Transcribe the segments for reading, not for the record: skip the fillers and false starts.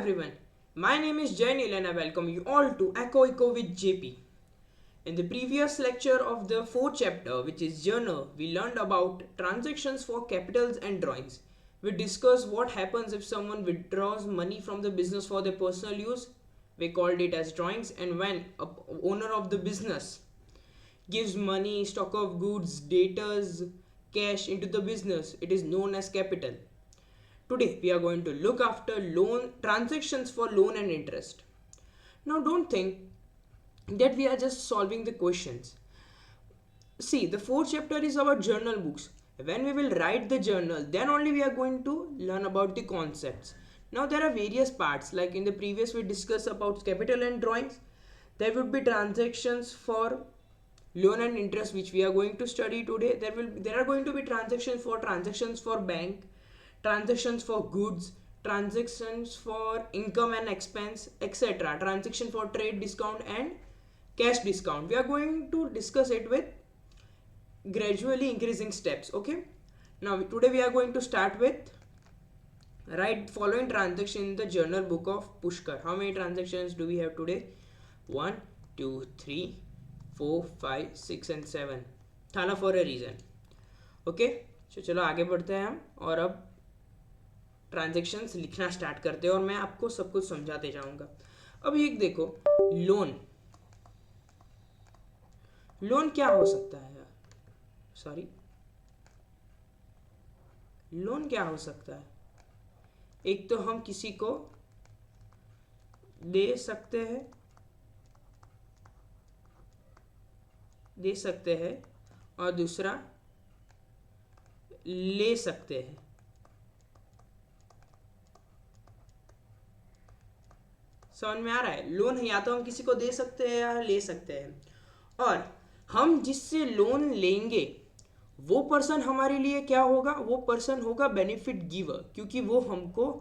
everyone, my name is Jainil and I welcome you all to Echo with JP. In the previous lecture of the fourth chapter, which is Journal, we learned about transactions for capitals and drawings. We discussed what happens if someone withdraws money from the business for their personal use. We called it as drawings, and when a owner of the business gives money, stock of goods, debtors, cash into the business, it is known as capital. Today we are going to look after loan transactions for loan and interest. Now don't think that we are just solving the questions. See, the fourth chapter is about journal books. When we will write the journal, then only we are going to learn about the concepts. Now there are various parts, like in the previous we discussed about capital and drawings. There would be transactions for loan and interest, which we are going to study today. There are going to be transactions for bank, transactions for goods, transactions for income and expense, etc., transaction for trade discount and cash discount. We are going to discuss it with gradually increasing steps. Okay, now today we are going to start with write following transaction in the journal book of Pushkar. How many transactions do we have today? 1 2 3 4 5 6 and 7. थाला for a reason. Okay, चलो आगे बढ़ते हैं हम और अब transactions लिखना start करते हैं और मैं आपको सब कुछ समझाते जाऊंगा. अब ये देखो, लोन. लोन क्या हो सकता है यार? सॉरी, लोन क्या हो सकता है? एक तो हम किसी को दे सकते हैं और दूसरा ले सकते हैं. समझ में आ रहा है? लोन या तो हम किसी को दे सकते हैं या ले सकते हैं. और हम जिससे लोन लेंगे वो पर्सन हमारे लिए क्या होगा? वो पर्सन होगा बेनिफिट गिवर, क्योंकि वो हमको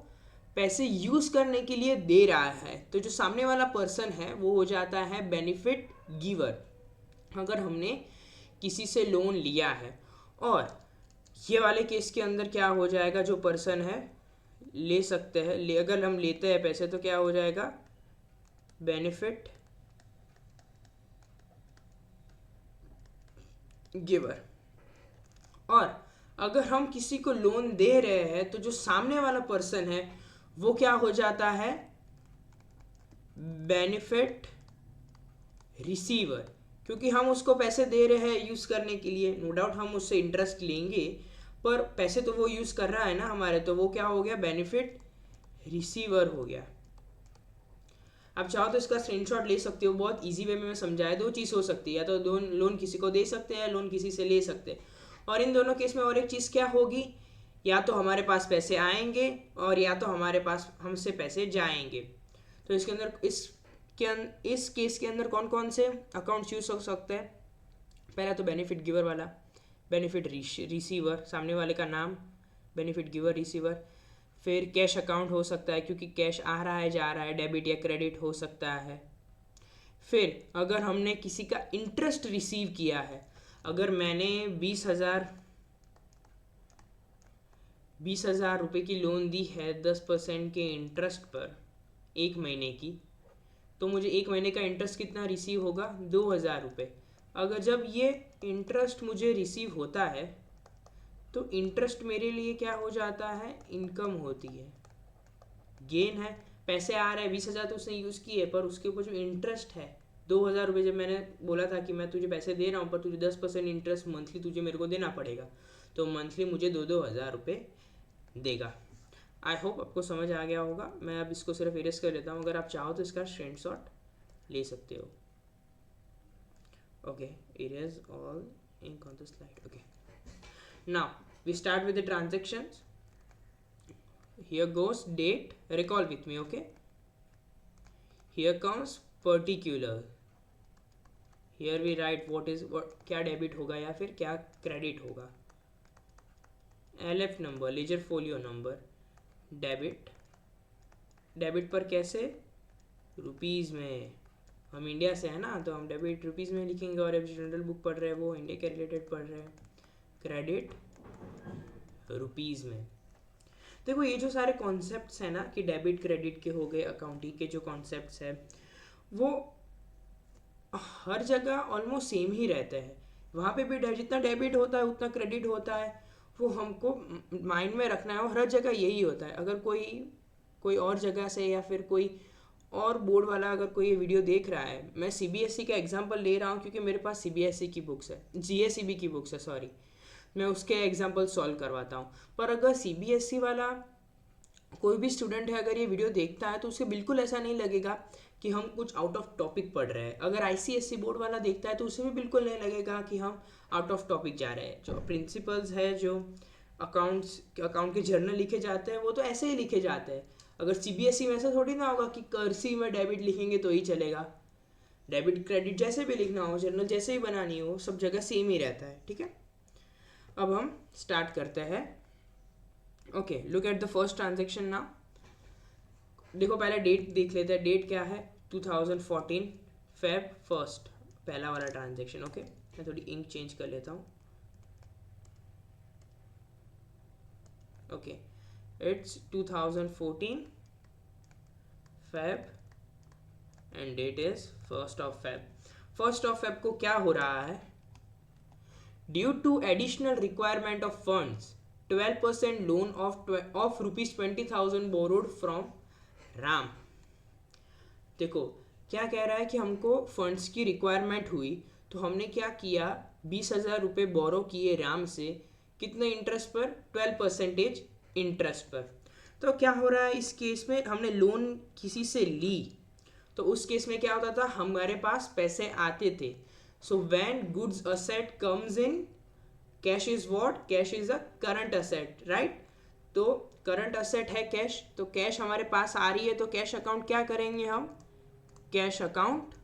पैसे यूज करने के लिए दे रहा है. तो जो सामने वाला पर्सन है वो हो जाता है बेनिफिट गिवर अगर हमने किसी से लोन लिया है. और ये वाले केस के अंदर क्या हो जाएगा? जो पर्सन है ले सकते हैं, अगर हम लेते हैं पैसे तो क्या हो जाएगा? Benefit giver. और अगर हम किसी को लोन दे रहे हैं तो जो सामने वाला पर्सन है वो क्या हो जाता है? बेनिफिट रिसीवर, क्योंकि हम उसको पैसे दे रहे हैं यूज करने के लिए. नो डाउट हम उससे इंटरेस्ट लेंगे, पर पैसे तो वो यूज कर रहा है ना हमारे, तो वो क्या हो गया? बेनिफिट रिसीवर हो गया. आप चाहो तो इसका स्क्रीनशॉट ले सकते हो. बहुत इजी वे में मैं समझाया. दो चीज़ हो सकती है, या तो लोन किसी को दे सकते हैं, लोन किसी से ले सकते हैं. और इन दोनों केस में और एक चीज़ क्या होगी? या तो हमारे पास पैसे आएंगे और या तो हमारे पास हमसे पैसे जाएंगे. तो इसके अंदर इस केस के अंदर कौन कौन से अकाउंट्स यूज हो सकते हैं? पहला तो बेनिफिट गिवर वाला, बेनिफिट रिसीवर, सामने वाले का नाम बेनिफिट गिवर रिसीवर. फिर कैश अकाउंट हो सकता है, क्योंकि कैश आ रहा है जा रहा है. डेबिट या क्रेडिट हो सकता है. फिर अगर हमने किसी का इंटरेस्ट रिसीव किया है, अगर मैंने 20,000 रुपये की लोन दी है 10% के इंटरेस्ट पर 1 महीने की, तो मुझे 1 महीने का इंटरेस्ट कितना रिसीव होगा? 2,000 रुपये. अगर जब ये इंटरेस्ट मुझे रिसीव होता है तो इंटरेस्ट मेरे लिए क्या हो जाता है? इनकम होती है, गेन है. पैसे आ रहे हैं, 20,000 तो उसने यूज़ किए, पर उसके ऊपर जो इंटरेस्ट है 2,000 रुपये. जब मैंने बोला था कि मैं तुझे पैसे दे रहा हूँ पर तुझे 10% इंटरेस्ट मंथली तुझे मेरे को देना पड़ेगा, तो मंथली मुझे 2,000 रुपये देगा. आई होप आपको समझ आ गया होगा. मैं अब इसको सिर्फ इरेज कर लेता हूँ. अगर आप चाहो तो इसका स्क्रीनशॉट ले सकते हो. Okay, erase all ink on the slide. Okay, now we start with the transactions. Here goes date. Recall with me. Okay, here comes particular. Here we write what क्या डेबिट होगा या फिर क्या क्रेडिट होगा. LF number, ledger folio number. Debit पर कैसे? Rupees में. हम इंडिया से है ना, तो हम डेबिट रुपीज़ में लिखेंगे. और अभी जनरल बुक पढ़ रहे हैं वो इंडिया के रिलेटेड पढ़ रहे हैं. क्रेडिट रुपीज़ में. देखो ये जो सारे कॉन्सेप्ट्स हैं ना कि डेबिट क्रेडिट के हो गए, अकाउंटिंग के जो कॉन्सेप्ट्स हैं वो हर जगह ऑलमोस्ट सेम ही रहते हैं। वहाँ पे भी जितना डेबिट होता है उतना क्रेडिट होता है, वो हमको माइंड में रखना है, और हर जगह यही होता है। अगर कोई कोई और जगह से या फिर कोई और बोर्ड वाला अगर कोई ये वीडियो देख रहा है, मैं सीबीएसई का एग्जांपल ले रहा हूँ क्योंकि मेरे पास सीबीएसई की बुक्स है, जीएसईबी की बुक्स है सॉरी, मैं उसके एग्जांपल सॉल्व करवाता हूँ। पर अगर सीबीएसई वाला कोई भी स्टूडेंट है अगर ये वीडियो देखता है तो उसे बिल्कुल ऐसा नहीं लगेगा कि हम कुछ आउट ऑफ टॉपिक पढ़ रहे हैं। अगर आईसीएसई बोर्ड वाला देखता है तो उसे भी बिल्कुल नहीं लगेगा कि हम आउट ऑफ टॉपिक जा रहे हैं। जो प्रिंसिपल्स है, जो अकाउंट के जर्नल लिखे जाते हैं वो तो ऐसे ही लिखे जाते हैं। अगर सीबीएसई में ऐसा थोड़ी ना होगा कि कर्सिव में डेबिट लिखेंगे तो ही चलेगा। डेबिट क्रेडिट जैसे भी लिखना हो, जर्नल जैसे ही बनानी हो, सब जगह सेम ही रहता है। ठीक है, अब हम स्टार्ट करते हैं। Okay, look at the first transaction now. देखो पहले डेट देख लेते हैं। डेट क्या है? 2014 Feb 1st, पहला वाला ट्रांजेक्शन। ओके, मैं थोड़ी इंक चेंज कर लेता हूँ। Okay, it's 2014 Feb and date is 1st of Feb। 1st of Feb को क्या हो रहा है? Due to additional requirement of funds 12% loan of ₹20,000 borrowed from Ram. देखो क्या कह रहा है कि हमको फंड्स की रिक्वायरमेंट हुई तो हमने क्या किया, 20,000 रुपये बोरो किए राम से। कितने इंटरेस्ट पर? 12% इंटरेस्ट पर। तो क्या हो रहा है इस केस में, हमने लोन किसी से ली तो उस केस में क्या होता था, हमारे पास पैसे आते थे। So when goods asset comes in, cash is what? Cash is a current asset, right? तो करंट असेट है कैश, तो कैश हमारे पास आ रही है तो कैश अकाउंट क्या करेंगे हम? कैश अकाउंट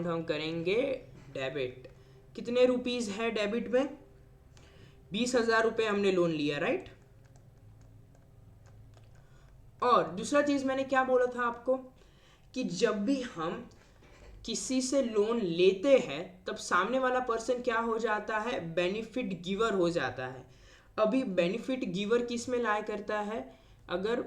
हम करेंगे डेबिट। कितने रुपीज है डेबिट में? 20,000 रुपये हमने लोन लिया, राइट? और दूसरा चीज मैंने क्या बोला था आपको कि जब भी हम किसी से लोन लेते हैं तब सामने वाला पर्सन क्या हो जाता है? बेनिफिट गिवर हो जाता है। अभी बेनिफिट गिवर किस में लाया करता है? अगर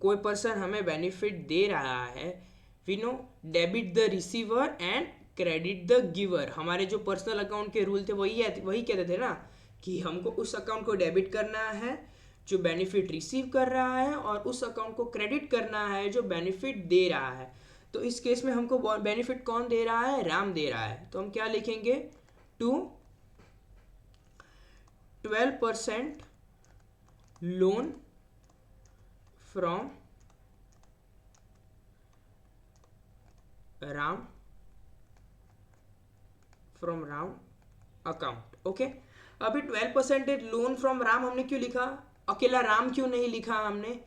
कोई पर्सन हमें बेनिफिट दे रहा है, we know debit the receiver and credit the giver. हमारे जो पर्सनल अकाउंट के रूल थे वही कहते थे ना कि हमको उस अकाउंट को डेबिट करना है जो बेनिफिट रिसीव कर रहा है, और उस अकाउंट को क्रेडिट करना है जो बेनिफिट दे रहा है। तो इस केस में हमको बेनिफिट कौन दे रहा है? राम दे रहा है। तो हम क्या लिखेंगे? To 12% loan from Ram account. Okay, अभी 12% लोन फ्रॉम राम हमने क्यों लिखा? अकेला राम क्यों नहीं लिखा हमने?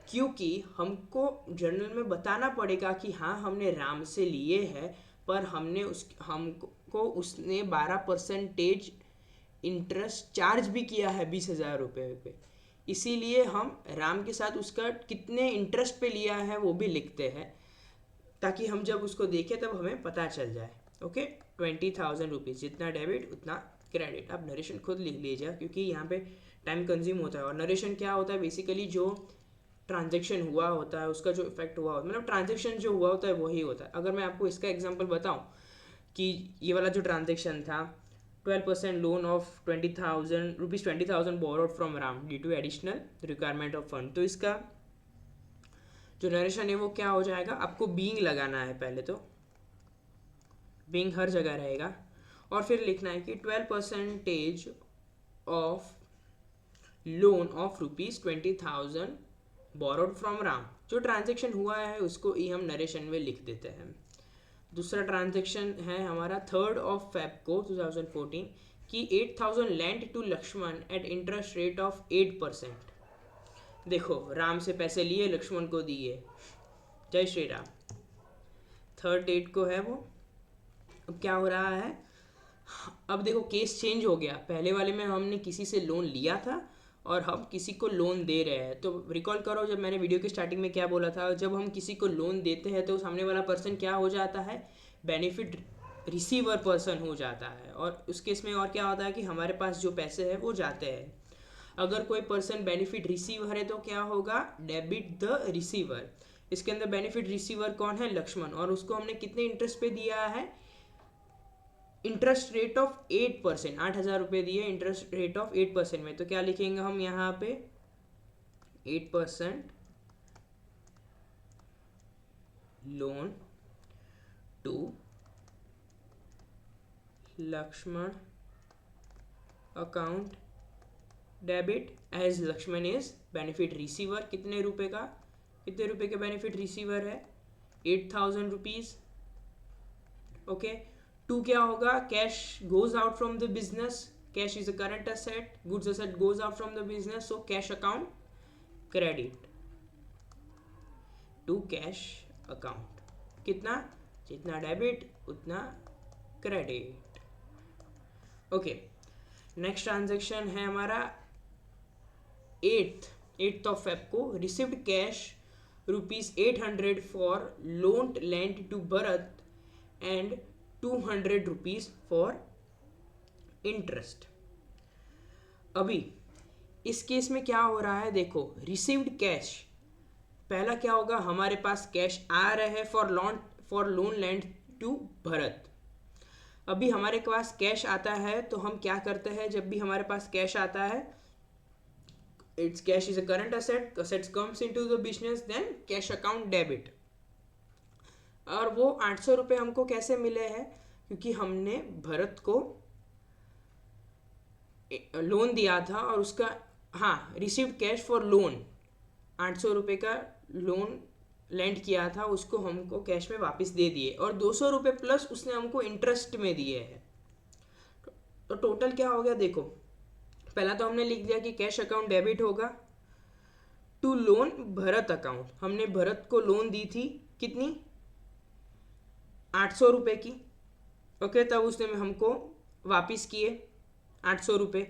क्योंकि हमको जर्नल में बताना पड़ेगा कि हाँ हमने राम से लिए हैं, पर हमको उसने 12% इंटरेस्ट चार्ज भी किया है 20,000 रुपये पे। इसीलिए हम राम के साथ उसका कितने इंटरेस्ट पे लिया है वो भी लिखते हैं, ताकि हम जब उसको देखें तब हमें पता चल जाए। ओके, 20,000 रुपीज़, जितना डेबिट उतना क्रेडिट। आप नरेशन खुद लिख लीजिए क्योंकि यहाँ पे टाइम कंज्यूम होता है। और नरेशन क्या होता है? बेसिकली जो ट्रांजेक्शन हुआ होता है उसका जो इफेक्ट हुआ होता है, मतलब ट्रांजेक्शन जो हुआ होता है वही होता है। अगर मैं आपको इसका एग्जांपल बताऊं कि ये वाला जो ट्रांजेक्शन था, 12% loan of 20,000 borrowed from Ram due to additional requirement of fund, तो इसका जो नरेशन है वो क्या हो जाएगा? आपको बीइंग लगाना है पहले, तो बीइंग हर जगह रहेगा, और फिर लिखना है कि 12% of loan of ₹20,000 borrowed from Ram. जो ट्रांजेक्शन हुआ है उसको ही हम नरेशन में लिख देते हैं। दूसरा ट्रांजेक्शन है हमारा 3rd of Feb को 2014 कि 8,000 lend to Lakshman at interest rate of 8%। देखो राम से पैसे लिए, लक्ष्मण को दिए। जय श्री राम। 3rd डेट को है वो। अब क्या हो रहा है? अब देखो केस चेंज हो गया। पहले वाले में हमने किसी से लोन लिया था और हम किसी को लोन दे रहे हैं। तो रिकॉल करो जब मैंने वीडियो की स्टार्टिंग में क्या बोला था, जब हम किसी को लोन देते हैं तो सामने वाला पर्सन क्या हो जाता है? बेनिफिट रिसीवर पर्सन हो जाता है। और उस केस में और क्या होता है कि हमारे पास जो पैसे हैं वो जाते हैं। अगर कोई पर्सन बेनिफिट रिसीवर है तो क्या होगा, डेबिट द रिसीवर। इसके अंदर बेनिफिट रिसीवर कौन है, लक्ष्मण, और उसको हमने कितने इंटरेस्ट पे दिया है, इंटरेस्ट रेट ऑफ 8%, 8,000 रुपये दिए इंटरेस्ट रेट ऑफ 8% में। तो क्या लिखेंगे हम यहाँ पे, 8% loan to Lakshman account debit as Lakshman is benefit receiver. कितने रुपए के बेनिफिट रिसीवर है, 8,000 रुपीज। ओके, टू क्या होगा, cash goes out from the business, cash is a current asset, goods asset goes out from the business, so cash account credit to cash account. कितना, जितना debit उतना credit. Okay, next transaction है हमारा 8th of Feb को, received cash ₹800 for loan lent to Bharat and 200 rupees for interest. अभी इस case में क्या हो रहा है, देखो रिसीव्ड कैश, पहला क्या होगा, हमारे पास कैश आ रहे हैं for loan lent to Bharat. अभी हमारे पास कैश आता है तो हम क्या करते हैं, जब भी हमारे पास कैश आता है, it's cash is a current asset, assets comes into the business, then cash account debit. और वो 800 रुपये हमको कैसे मिले हैं, क्योंकि हमने भरत को लोन दिया था और उसका, हाँ, रिसीव्ड कैश फॉर लोन, 800 रुपये का लोन लेंड किया था, उसको हमको कैश में वापस दे दिए, और 200 रुपये प्लस उसने हमको इंटरेस्ट में दिए हैं। तो टोटल क्या हो गया, देखो पहला तो हमने लिख दिया कि कैश अकाउंट डेबिट होगा टू लोन भरत अकाउंट। हमने भरत को लोन दी थी कितनी, 800 रुपये की। ओके, तब उसने हमको वापिस किए 800 रुपये।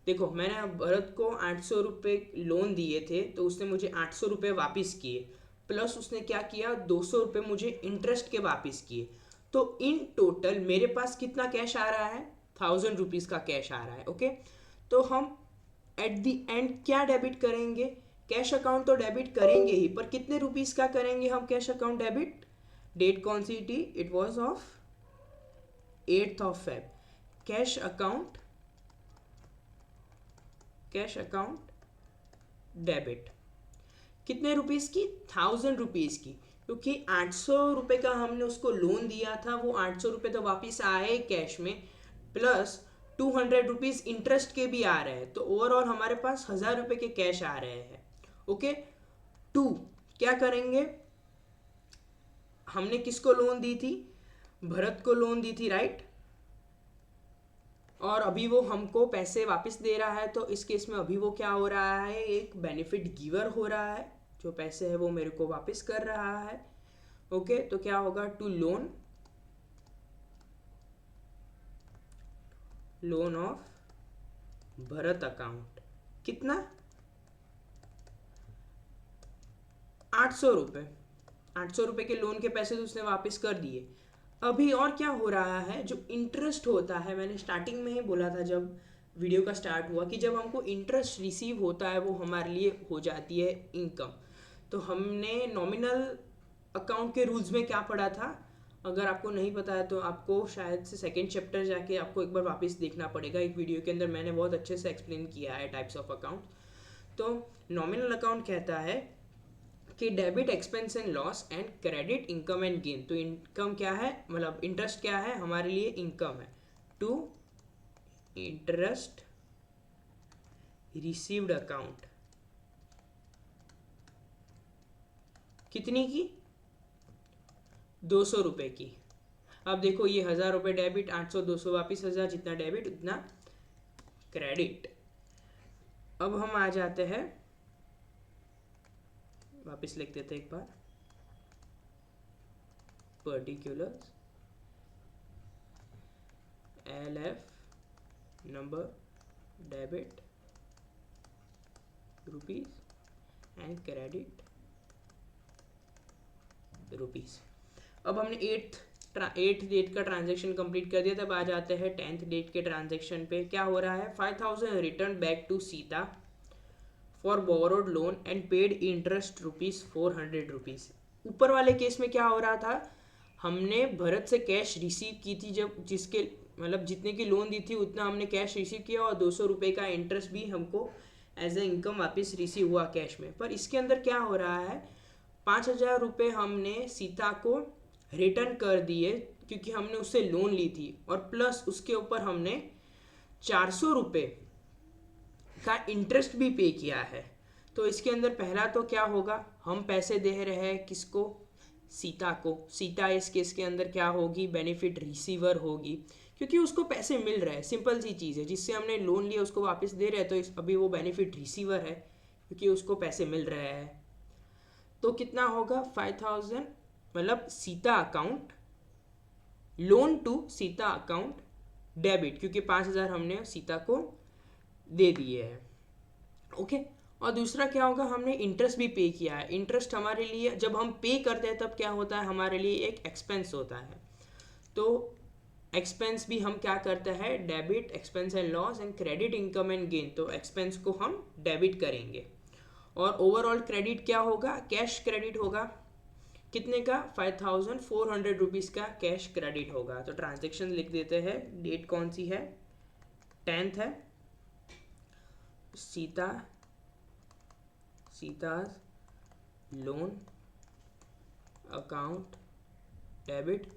देखो मैंने भरत को 800 रुपये लोन दिए थे, तो उसने मुझे 800 रुपये वापिस किए, प्लस उसने क्या किया, 200 रुपये मुझे इंटरेस्ट के वापिस किए। तो इन टोटल मेरे पास कितना कैश आ रहा है, 1000 रुपीज़ का कैश आ रहा है। ओके, तो हम एट द एंड क्या डेबिट करेंगे, कैश अकाउंट तो डेबिट करेंगे ही, पर कितने रुपीज़ का करेंगे हम कैश अकाउंट डेबिट। डेट कौन सी थी, it was of 8th of Feb. Cash account debit कितने रुपीज़ की, 1000 रुपीज़ की, क्योंकि 800 रुपये का हमने उसको लोन दिया था, वो 800 रुपये तो वापिस आए कैश में, प्लस 200 रुपीज़ इंटरेस्ट के भी आ रहे हैं, तो ओवरऑल हमारे पास 1000 रुपये के कैश आ रहे हैं। ओके, टू क्या करेंगे, हमने किसको लोन दी थी, भरत को लोन दी थी, राइट, और अभी वो हमको पैसे वापस दे रहा है, तो इस केस में अभी वो क्या हो रहा है, एक बेनिफिट गिवर हो रहा है, जो पैसे है वो मेरे को वापस कर रहा है। ओके, तो क्या होगा, to loan of Bharat account, कितना, 800 रुपये। 800 रुपये के लोन के पैसे तो उसने वापस कर दिए। अभी और क्या हो रहा है, जो इंटरेस्ट होता है, मैंने स्टार्टिंग में ही बोला था जब वीडियो का स्टार्ट हुआ कि जब हमको इंटरेस्ट रिसीव होता है वो हमारे लिए हो जाती है इनकम। तो हमने नॉमिनल अकाउंट के रूल्स में क्या पढ़ा था, अगर आपको नहीं पता है तो आपको शायद से सेकेंड चैप्टर जाके आपको एक बार वापस देखना पड़ेगा। एक वीडियो के अंदर मैंने बहुत अच्छे से एक्सप्लेन किया है टाइप्स ऑफ अकाउंट। तो नॉमिनल अकाउंट कहता है कि debit expense and loss and credit income and gain. तो इनकम क्या है, मतलब इंटरेस्ट क्या है, हमारे लिए इनकम है, टू इंटरेस्ट रिसीव्ड अकाउंट, कितनी की, 200 रुपये की। अब देखो ये 1000 रुपये डेबिट, 800 200 वापिस 1000, जितना डेबिट उतना क्रेडिट। अब हम आ जाते हैं, वापस लिख देते एक बार, particulars LF number debit rupees and credit rupees. अब हमने 8th एट्थ डेट का ट्रांजेक्शन कंप्लीट कर दिया। तब आ जाते हैं 10th डेट के ट्रांजेक्शन पे। क्या हो रहा है, 5000 return back to Sita for borrowed loan and paid interest ₹400। ऊपर वाले केस में क्या हो रहा था, हमने भरत से कैश रिसीव की थी, जब जिसके मतलब जितने की लोन दी थी उतना हमने कैश रिसीव किया और ₹200 का इंटरेस्ट भी हमको एज ए इनकम वापस रिसीव हुआ कैश में। पर इसके अंदर क्या हो रहा है, 5000 रुपये हमने सीता को रिटर्न कर दिए क्योंकि हमने उससे लोन ली थी, और प्लस उसके ऊपर हमने 400 रुपये का इंटरेस्ट भी पे किया है। तो इसके अंदर पहला तो क्या होगा, हम पैसे दे रहे हैं किसको, सीता को। सीता इस केस के अंदर क्या होगी, बेनिफिट रिसीवर होगी क्योंकि उसको पैसे मिल रहे हैं। सिंपल सी चीज़ है, जिससे हमने लोन लिया उसको वापस दे रहे हैं, तो अभी वो बेनिफिट रिसीवर है क्योंकि उसको पैसे मिल रहे हैं। तो कितना होगा, 5000 मतलब Sita account, loan to Sita account debit, क्योंकि 5000 हमने सीता को दे दिए हैं। ओके। और दूसरा क्या होगा, हमने इंटरेस्ट भी पे किया है। इंटरेस्ट हमारे लिए जब हम पे करते हैं तब क्या होता है, हमारे लिए एक एक्सपेंस होता है। तो एक्सपेंस भी हम क्या करते हैं, debit expense and loss and credit income and gain. तो एक्सपेंस को हम डेबिट करेंगे और ओवरऑल क्रेडिट क्या होगा, कैश क्रेडिट होगा। कितने का, 5400 रुपीज़ का कैश क्रेडिट होगा। तो ट्रांजेक्शन लिख देते हैं, डेट कौन सी है, 10th है। सीता लोन अकाउंट डेबिट,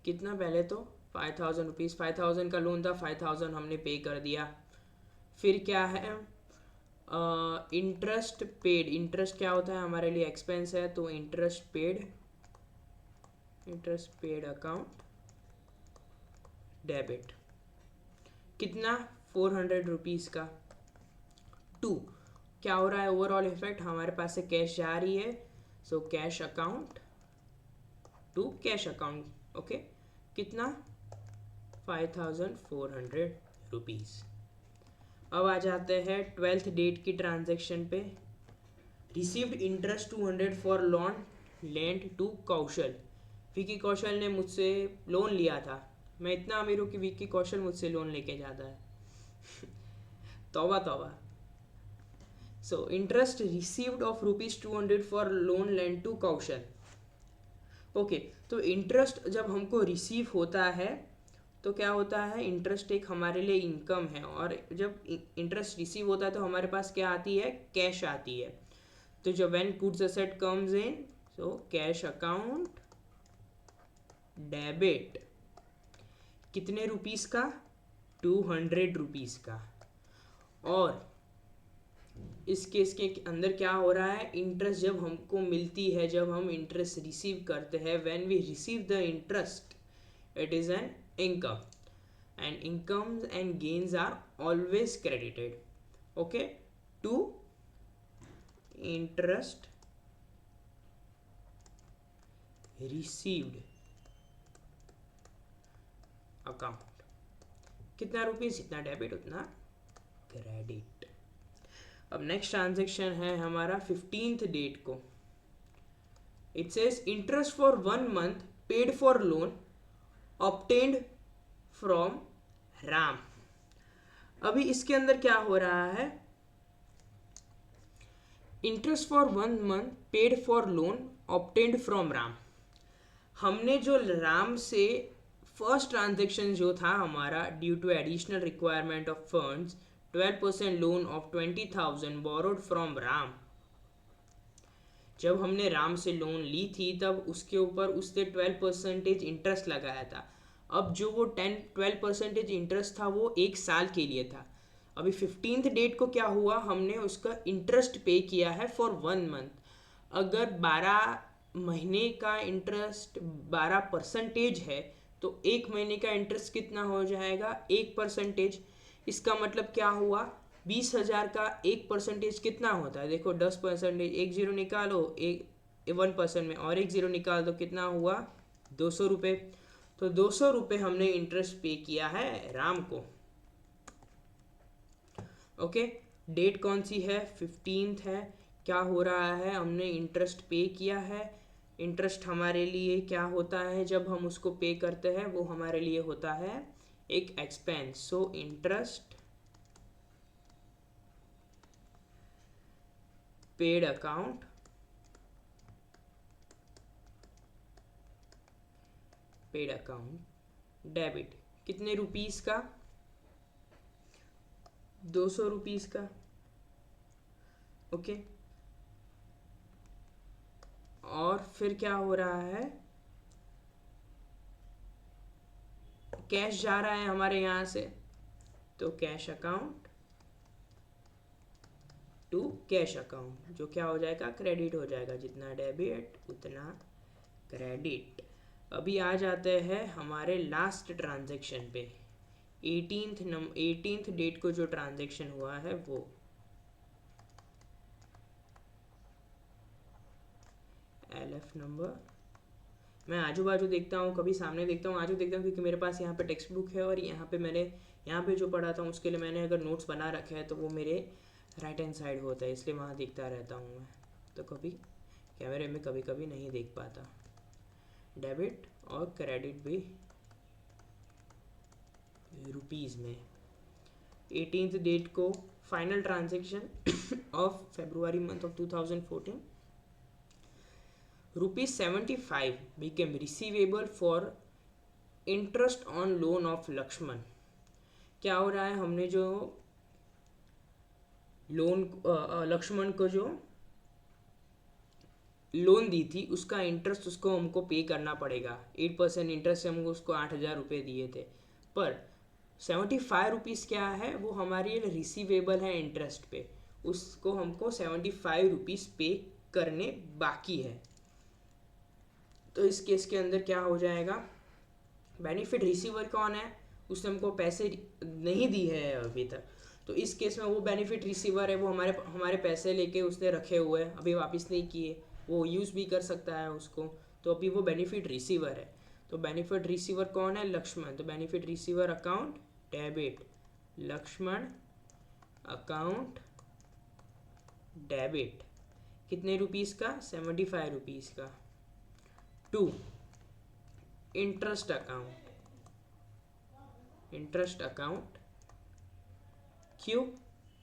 कितना, पहले तो 5000 रुपीज़, 5000 का लोन था, 5000 हमने पे कर दिया। फिर क्या है, इंटरेस्ट पेड। इंटरेस्ट क्या होता है, हमारे लिए एक्सपेंस है, तो इंटरेस्ट पेड अकाउंट डेबिट, कितना, 400 रुपीज़ का। टू क्या हो रहा है, ओवरऑल इफेक्ट, हमारे पास से कैश जा रही है, so cash account to cash account. Okay, कितना, 5400 रुपीज़। अब आ जाते हैं 12th डेट की ट्रांजेक्शन पे। Received interest 200 for loan lent to Kaushal. Vicky Kaushal ने मुझसे लोन लिया था। मैं इतना अमीर हूँ कि विकी कौशल मुझसे लोन लेके जाता है। तौबा तौबा। So interest received of ₹200 for loan lent to Kaushal. Okay, तो इंटरेस्ट जब हमको रिसीव होता है तो क्या होता है, इंटरेस्ट एक हमारे लिए इनकम है, और जब इंटरेस्ट रिसीव होता है तो हमारे पास क्या आती है, कैश आती है। तो जब when goods asset comes in, so cash account debit, कितने रुपीस का, 200 रुपीज़ का। और इस केस के अंदर क्या हो रहा है, इंटरेस्ट जब हमको मिलती है, जब हम इंटरेस्ट रिसीव करते हैं, when we receive the interest, it is an income and incomes and gains are always credited. Okay, to interest received account, कितना रुपीज, जितना डेबिट उतना क्रेडिट। अब नेक्स्ट ट्रांजेक्शन है हमारा 15th डेट को। It says interest for 1 month paid for loan obtained from Ram. अभी इसके अंदर क्या हो रहा है, interest for 1 month paid for loan obtained from Ram. हमने जो राम से फर्स्ट ट्रांजेक्शन जो था हमारा, due to additional requirement of funds 12% loan of 20,000 borrowed from Ram. जब हमने राम से लोन ली थी तब उसके ऊपर उसने 12% इंटरेस्ट लगाया था। अब जो वो 12% इंटरेस्ट था वो 1 साल के लिए था। अभी 15th डेट को क्या हुआ, हमने उसका इंटरेस्ट पे किया है फॉर 1 month। अगर 12 महीने का इंटरेस्ट 12% है तो 1 महीने का इंटरेस्ट कितना हो जाएगा, 1%। इसका मतलब क्या हुआ, 20,000 का 1% कितना होता है, देखो 10%, एक जीरो निकालो, 1% में और एक जीरो निकाल दो, कितना हुआ, 200 रुपये। तो 200 रुपये हमने इंटरेस्ट पे किया है राम को। ओके, डेट कौन सी है, 15th है। क्या हो रहा है, हमने इंटरेस्ट पे किया है, इंटरेस्ट हमारे लिए क्या होता है जब हम उसको पे करते हैं, वो हमारे लिए होता है एक expense. So interest paid account debit. कितने रुपीस का? 200 रुपीस का. ओके. और फिर क्या हो रहा है, कैश जा रहा है हमारे यहाँ से, तो cash account to cash account, जो क्या हो जाएगा, क्रेडिट हो जाएगा. जितना डेबिट उतना क्रेडिट. अभी आ जाते हैं हमारे लास्ट ट्रांजैक्शन पे. 18th डेट को जो ट्रांजैक्शन हुआ है वो LF नंबर. मैं आजू बाजू देखता हूँ, कभी सामने देखता हूँ, आजू देखता हूँ, क्योंकि मेरे पास यहाँ पे टेक्स्ट बुक है और यहाँ पे मैंने यहाँ पे जो पढ़ाता हूँ उसके लिए मैंने अगर नोट्स बना रखे हैं तो वो मेरे राइट हैंड साइड होता है, इसलिए वहाँ देखता रहता हूँ मैं. तो कभी कैमरे में कभी कभी नहीं देख पाता. डेबिट और क्रेडिट भी रुपीज़ में. 18th डेट को final transaction of February month of 2014, ₹75 became receivable for interest on loan of Lakshman. क्या हो रहा है, हमने जो लोन लक्ष्मण को जो लोन दी थी उसका इंटरेस्ट उसको हमको पे करना पड़ेगा. 8% इंटरेस्ट से हमको उसको 8,000 रुपये दिए थे, पर 75 रुपीज़ क्या है, वो हमारे रिसीवेबल है इंटरेस्ट पे. उसको हमको 75 रुपीज़ पे करने बाकी है. तो इस केस के अंदर क्या हो जाएगा, बेनिफिट रिसीवर कौन है, उसने हमको पैसे नहीं दी है अभी तक, तो इस केस में वो बेनिफिट रिसीवर है, वो हमारे पैसे लेके उसने रखे हुए हैं, अभी वापस नहीं किए, वो यूज़ भी कर सकता है उसको, तो अभी वो बेनिफिट रिसीवर है. तो बेनिफिट रिसीवर कौन है, लक्ष्मण. तो benefit receiver account debit, Lakshman account debit. कितने रुपीज़ का, 75 रुपीज़ का. To interest account. क्यों?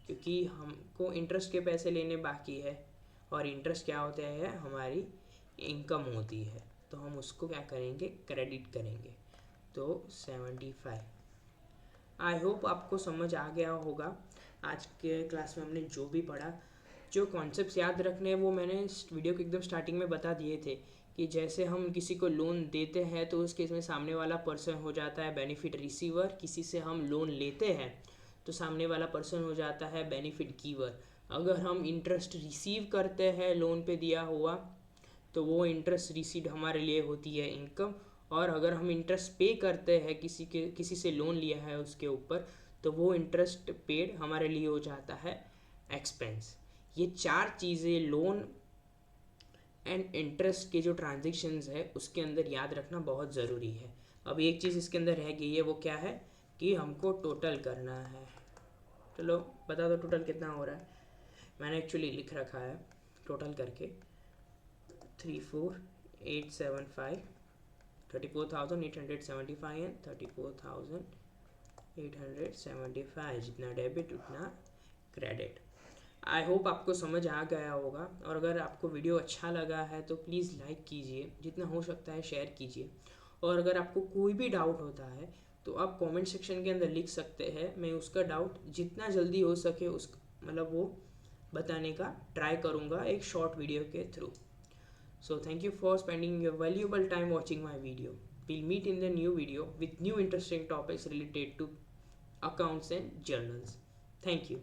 क्योंकि हमको इंटरेस्ट के पैसे लेने बाकी है, और इंटरेस्ट क्या होता है, हमारी इनकम होती है, तो हम उसको क्या करेंगे, क्रेडिट करेंगे. तो 75. आई होप आपको समझ आ गया होगा. आज के क्लास में हमने जो भी पढ़ा, जो कॉन्सेप्ट्स याद रखने हैं वो मैंने इस वीडियो के एकदम स्टार्टिंग में बता दिए थे, कि जैसे हम किसी को लोन देते हैं तो उस केस में सामने वाला पर्सन हो जाता है बेनिफिट रिसीवर. किसी से हम लोन लेते हैं तो सामने वाला पर्सन हो जाता है बेनिफिट गिवर. अगर हम इंटरेस्ट रिसीव करते हैं लोन पे दिया हुआ, तो वो इंटरेस्ट रिसीव हमारे लिए होती है इनकम. और अगर हम इंटरेस्ट पे करते हैं किसी से लोन लिया है उसके ऊपर, तो वो इंटरेस्ट पेड हमारे लिए हो जाता है एक्सपेंस. ये 4 चीज़ें लोन एंड इंटरेस्ट के जो ट्रांजेक्शन्स है उसके अंदर याद रखना बहुत ज़रूरी है. अब एक चीज़ इसके अंदर रह गई है, वो क्या है कि हमको टोटल करना है. चलो बता दो टोटल कितना हो रहा है. मैंने एक्चुअली लिख रखा है टोटल करके 34,875, 34,875 एंड 34,875. जितना डेबिट उतना क्रेडिट. आई होप आपको समझ आ गया होगा. और अगर आपको वीडियो अच्छा लगा है तो प्लीज़ लाइक कीजिए, जितना हो सकता है शेयर कीजिए. और अगर आपको कोई भी डाउट होता है तो आप कमेंट सेक्शन के अंदर लिख सकते हैं. मैं उसका डाउट जितना जल्दी हो सके वो बताने का ट्राई करूँगा एक शॉर्ट वीडियो के through. So thank you for spending your valuable time watching my video. We'll meet in the new video with new interesting topics related to accounts and journals. Thank you.